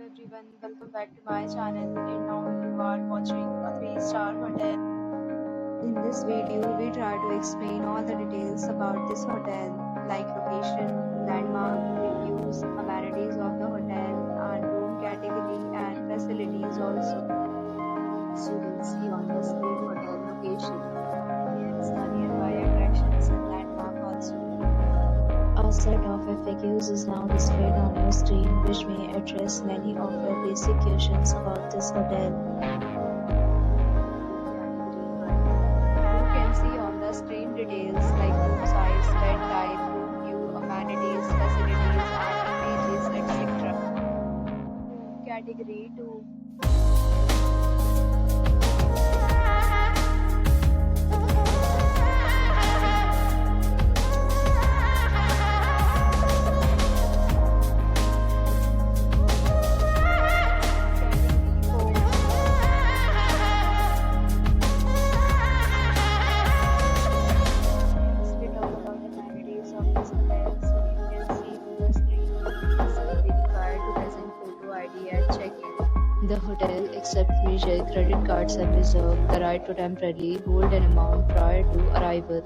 everyone, welcome back to my channel and now you are watching a 3-star hotel. In this video, we try to explain all the details about this hotel like location, landmark, reviews, amenities of the hotel and room category and facilities also. As you can see on the screen hotel location, here's the nearby attractions and landmark also. A set of FAQs is now displayed on your screen which may address many of your basic questions about this hotel. You can see on the screen details like room size, bed type, room view, amenities, facilities and images, etc. Room category 2. The hotel accepts major credit cards and reserves the right to temporarily hold an amount prior to arrival.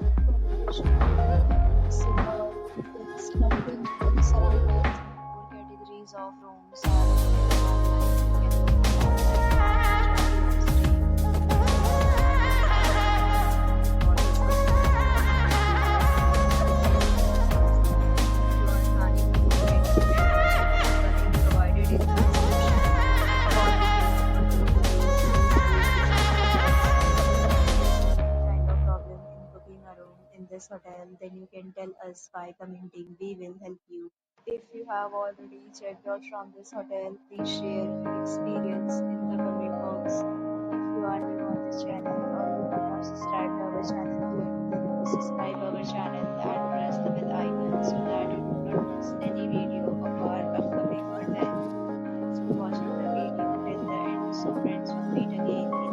Categories of rooms this hotel, then you can tell us by commenting. We will help you. If you have already checked out from this hotel, please share your experience in the comment box. If you are new on this channel or you have not subscribed our channel yet, then subscribe our channel and press the bell icon so that you do not miss any video of our upcoming hotel. Thanks for watching the video till the end. So friends, will meet again.